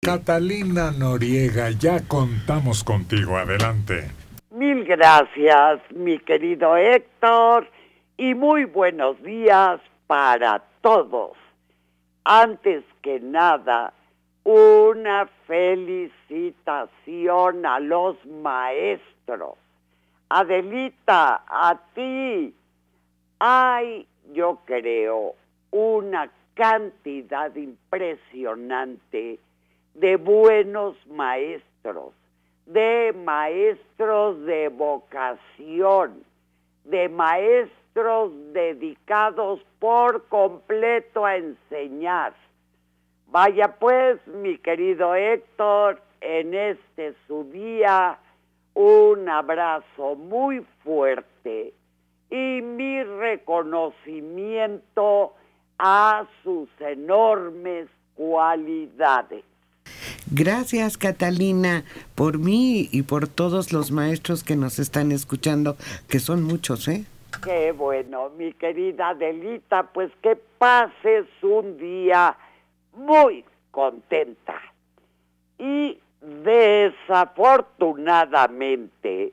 Catalina Noriega, ya contamos contigo, adelante. Mil gracias, mi querido Héctor, y muy buenos días para todos. Antes que nada, una felicitación a los maestros. Adelita, a ti. Hay, yo creo, una cantidad impresionante de buenos maestros, de maestros de vocación, de maestros dedicados por completo a enseñar. Vaya pues, mi querido Héctor, en este su día, un abrazo muy fuerte y mi reconocimiento a sus enormes cualidades. Gracias, Catalina, por mí y por todos los maestros que nos están escuchando, que son muchos, ¿eh? Qué bueno, mi querida Adelita, pues que pases un día muy contenta. Y desafortunadamente,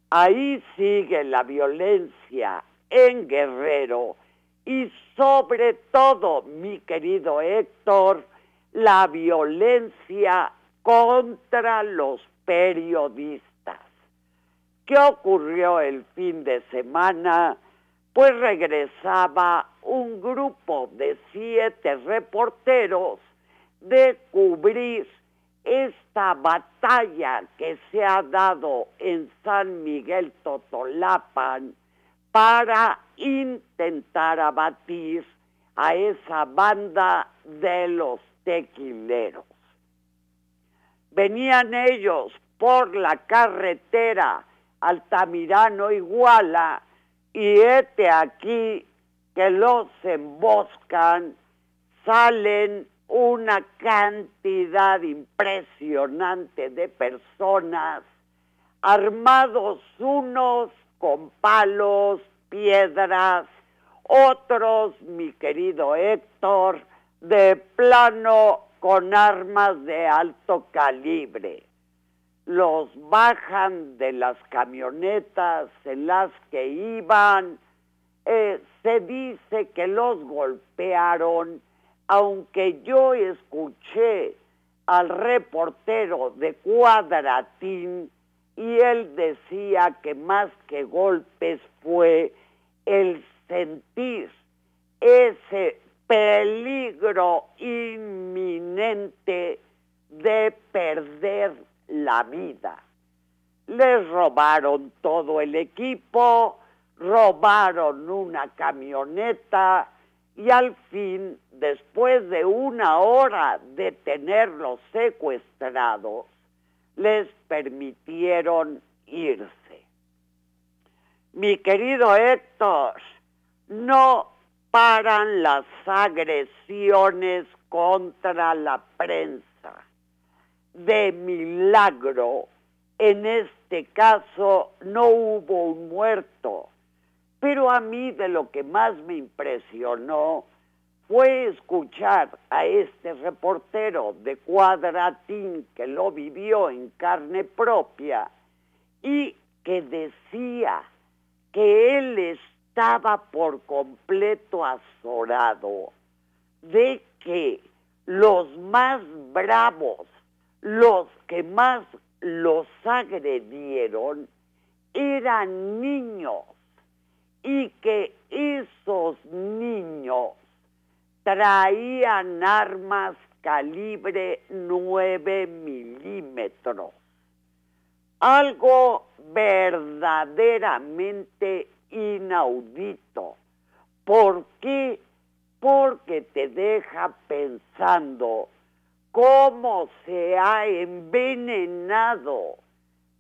ahí sigue la violencia en Guerrero y sobre todo, mi querido Héctor, la violencia contra los periodistas. ¿Qué ocurrió el fin de semana? Pues regresaba un grupo de 7 reporteros de cubrir esta batalla que se ha dado en San Miguel Totolapan para intentar abatir a esa banda de los tequileros. Venían ellos por la carretera Altamirano-Iguala y hete aquí que los emboscan, salen una cantidad impresionante de personas, armados unos con palos, piedras, otros, mi querido Héctor, de plano con armas de alto calibre. Los bajan de las camionetas en las que iban, se dice que los golpearon, aunque yo escuché al reportero de Cuadratín y él decía que más que golpes fue el sentir ese peligro inminente de perder la vida. Les robaron todo el equipo, robaron una camioneta y al fin, después de 1 hora de tenerlos secuestrados, les permitieron irse. Mi querido Héctor, no paran las agresiones contra la prensa. De milagro, en este caso no hubo un muerto, pero a mí de lo que más me impresionó fue escuchar a este reportero de Cuadratín que lo vivió en carne propia y que decía que él estaba por completo azorado de que los más bravos, los que más los agredieron, eran niños y que esos niños traían armas calibre 9 milímetros. Algo verdaderamente inaudito. ¿Por qué? Porque te deja pensando cómo se ha envenenado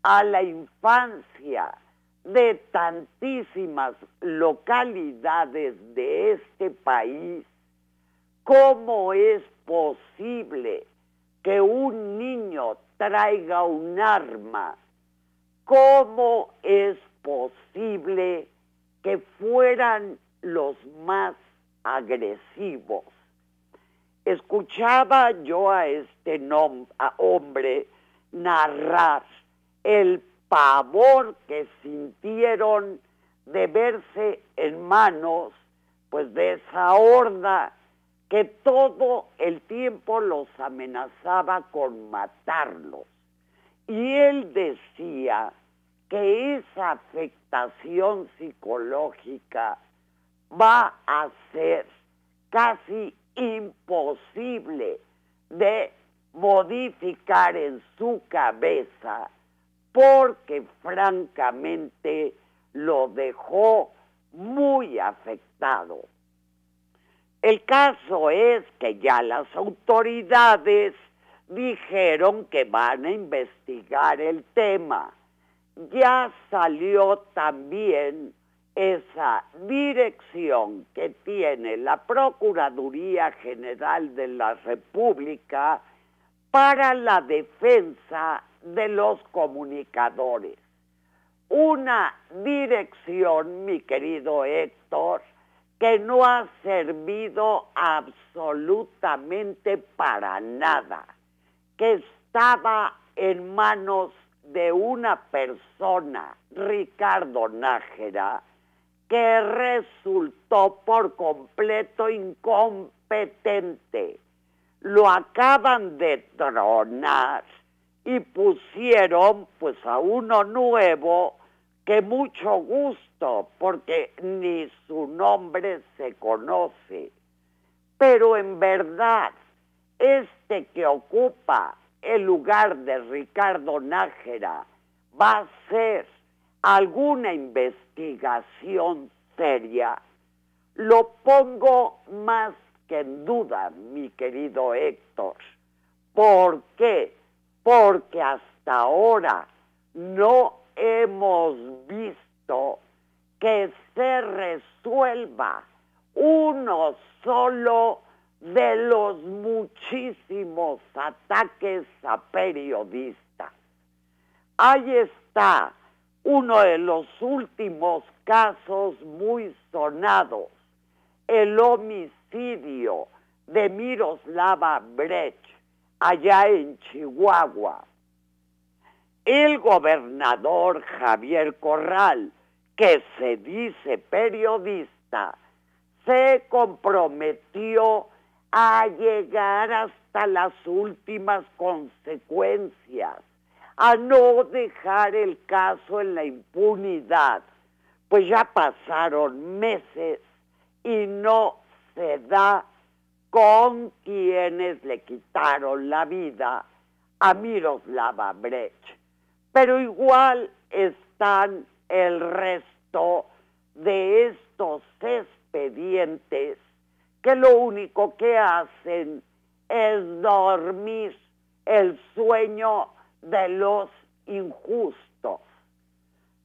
a la infancia de tantísimas localidades de este país. ¿Cómo es posible que un niño traiga un arma? ¿Cómo es posible que fueran los más agresivos? escuchaba yo a hombre narrar el pavor que sintieron de verse en manos, pues, de esa horda que todo el tiempo los amenazaba con matarlos. Y él decía que esa afectación psicológica va a ser casi imposible de modificar en su cabeza, porque francamente lo dejó muy afectado. El caso es que ya las autoridades dijeron que van a investigar el tema. Ya salió también esa dirección que tiene la Procuraduría General de la República para la defensa de los comunicadores. Una dirección, mi querido Héctor, que no ha servido absolutamente para nada, que estaba en manos de una persona, Ricardo Nájera, que resultó por completo incompetente. Lo acaban de tronar y pusieron pues a uno nuevo, que mucho gusto, porque ni su nombre se conoce. Pero en verdad, este que ocupa el lugar de Ricardo Nájera va a ser alguna investigación seria. Lo pongo más que en duda, mi querido Héctor. ¿Por qué? Porque hasta ahora no hemos visto que se resuelva uno solo de los muchísimos ataques a periodistas. Ahí está uno de los últimos casos muy sonados, el homicidio de Miroslava Brecht, allá en Chihuahua. El gobernador Javier Corral, que se dice periodista, se comprometió a llegar hasta las últimas consecuencias, a no dejar el caso en la impunidad. Pues ya pasaron meses y no se da con quienes le quitaron la vida a Miroslava Brecht. Pero igual están el resto de estos expedientes que lo único que hacen es dormir el sueño de los injustos.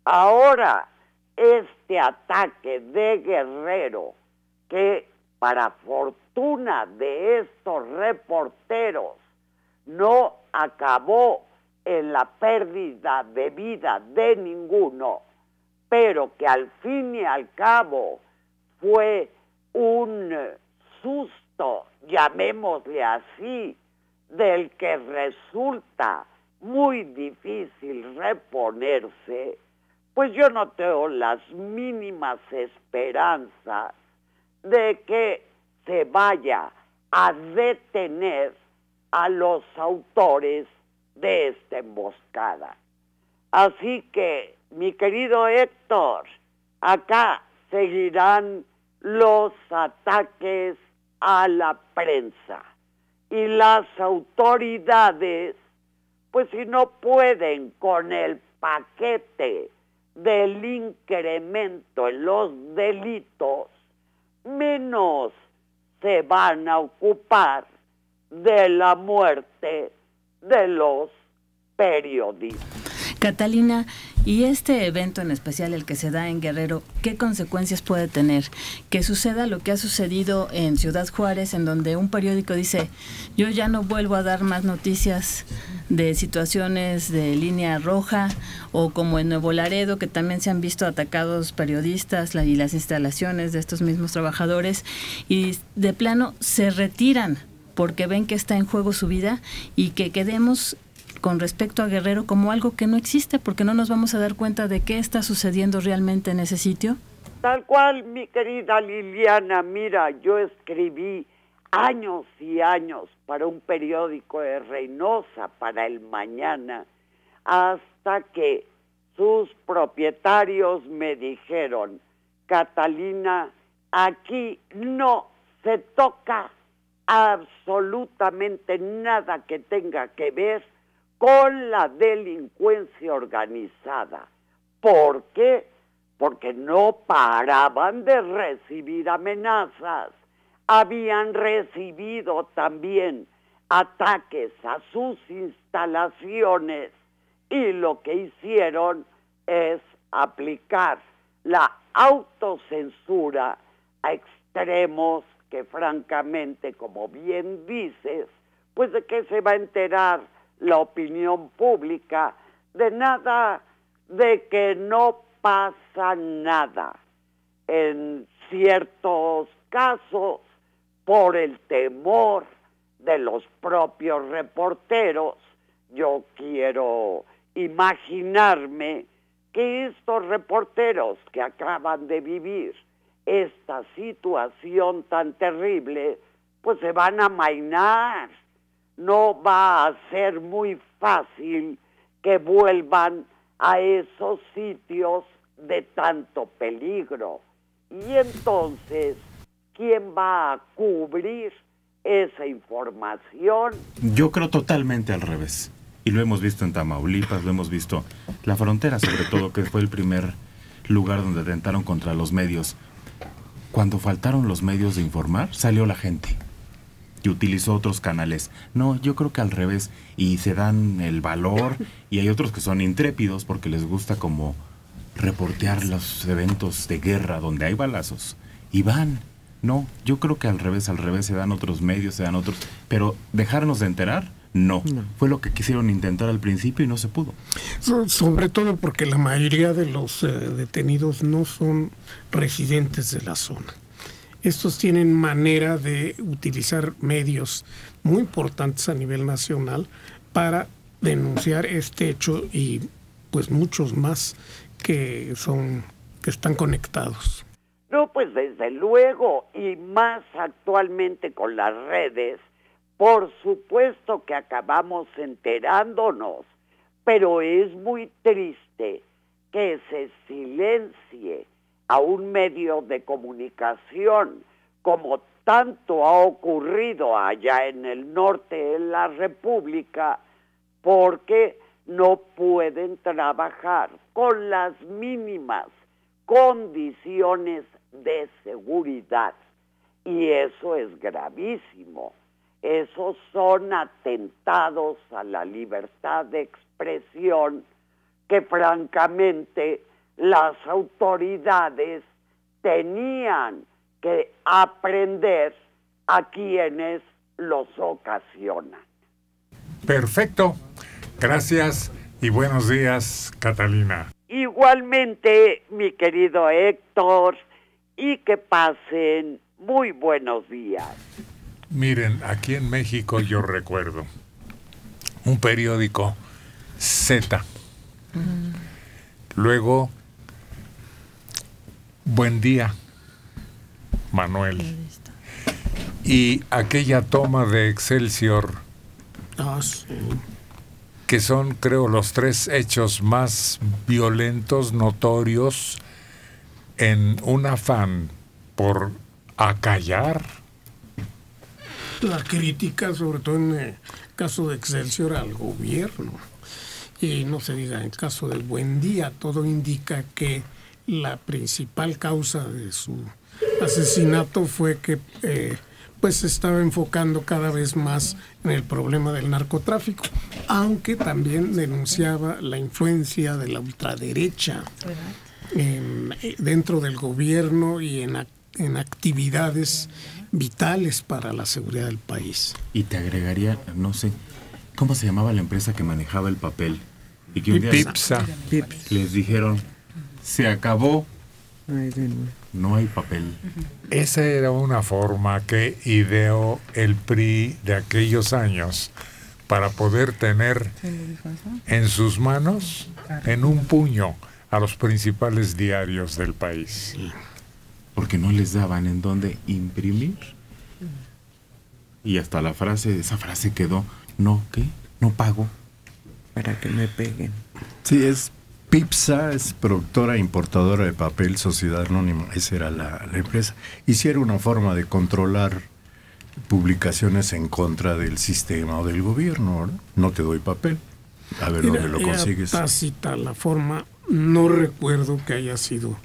Ahora, este ataque de Guerrero, que para fortuna de estos reporteros no acabó en la pérdida de vida de ninguno, pero que al fin y al cabo fue un susto, llamémosle así, del que resulta muy difícil reponerse, pues yo no tengo las mínimas esperanzas de que se vaya a detener a los autores de esta emboscada. Así que, mi querido Héctor, acá seguirán los ataques a la prensa y las autoridades, pues si no pueden con el paquete del incremento en los delitos, menos se van a ocupar de la muerte de los periodistas. Catalina, y este evento en especial, el que se da en Guerrero, ¿qué consecuencias puede tener? Que suceda lo que ha sucedido en Ciudad Juárez, en donde un periódico dice, yo ya no vuelvo a dar más noticias de situaciones de línea roja, o como en Nuevo Laredo, que también se han visto atacados periodistas y las instalaciones de estos mismos trabajadores, y de plano se retiran porque ven que está en juego su vida, y que quedemos con respecto a Guerrero como algo que no existe, porque no nos vamos a dar cuenta de qué está sucediendo realmente en ese sitio. Tal cual, mi querida Liliana. Mira, yo escribí años y años para un periódico de Reynosa, para El Mañana, hasta que sus propietarios me dijeron: Catalina, aquí no se toca absolutamente nada que tenga que ver con la delincuencia organizada. ¿Por qué? Porque no paraban de recibir amenazas. Habían recibido también ataques a sus instalaciones, y lo que hicieron es aplicar la autocensura a extremos que, francamente, como bien dices, pues de qué se va a enterar la opinión pública, de nada, de que no pasa nada. En ciertos casos, por el temor de los propios reporteros, yo quiero imaginarme que estos reporteros que acaban de vivir esta situación tan terrible, pues se van a amainar. No va a ser muy fácil que vuelvan a esos sitios de tanto peligro. Y entonces, ¿quién va a cubrir esa información? Yo creo totalmente al revés. Y lo hemos visto en Tamaulipas, lo hemos visto la frontera, sobre todo, que fue el primer lugar donde atentaron contra los medios. Cuando faltaron los medios de informar, salió la gente y utilizó otros canales. No, yo creo que al revés, y se dan el valor, y hay otros que son intrépidos porque les gusta como reportear los eventos de guerra donde hay balazos, y van. No, yo creo que al revés se dan otros medios, se dan otros, pero dejarnos de enterar, no. Fue lo que quisieron intentar al principio y no se pudo. Sobre todo porque la mayoría de los detenidos no son residentes de la zona. Estos tienen manera de utilizar medios muy importantes a nivel nacional para denunciar este hecho, y pues muchos más que están conectados. No, pues desde luego, y más actualmente con las redes, por supuesto que acabamos enterándonos, pero es muy triste que se silencie a un medio de comunicación, como tanto ha ocurrido allá en el norte de la República, porque no pueden trabajar con las mínimas condiciones de seguridad. Y eso es gravísimo. Esos son atentados a la libertad de expresión que, francamente, las autoridades tenían que aprender a quienes los ocasionan. Perfecto. Gracias y buenos días, Catalina. Igualmente, mi querido Héctor, y que pasen muy buenos días. Miren, aquí en México yo recuerdo un periódico Z. Luego, Buen Día, Manuel. Y aquella toma de Excelsior, Sí. que son, creo, los 3 hechos más violentos, notorios, en un afán por acallar. La crítica, sobre todo en el caso de Excelsior, al gobierno. Y no se diga, en el caso del Buen Día, todo indica que la principal causa de su asesinato fue que pues se estaba enfocando cada vez más en el problema del narcotráfico, aunque también denunciaba la influencia de la ultraderecha dentro del gobierno y en actividades vitales para la seguridad del país. Y te agregaría, no sé, ¿cómo se llamaba la empresa que manejaba el papel? Y que un día Pipsa. les dijeron, se acabó. Ay, de nuevo. no hay papel. Esa era una forma que ideó el PRI de aquellos años para poder tener en sus manos, en un puño, a los principales diarios del país. Porque no les daban en dónde imprimir. Y hasta esa frase quedó, no pago. Para que me peguen. Sí, es PIPSA, es productora e importadora de papel, sociedad anónima, esa era la empresa. Y sí era una forma de controlar publicaciones en contra del sistema o del gobierno, ¿verdad? No te doy papel, a ver dónde lo consigues. Era tácita la forma, no recuerdo que haya sido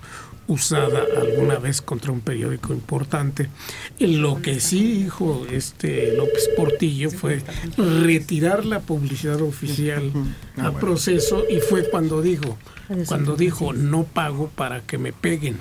usada alguna vez contra un periódico importante. Lo que sí dijo López Portillo fue retirar la publicidad oficial a Proceso, y fue cuando dijo no pago para que me peguen.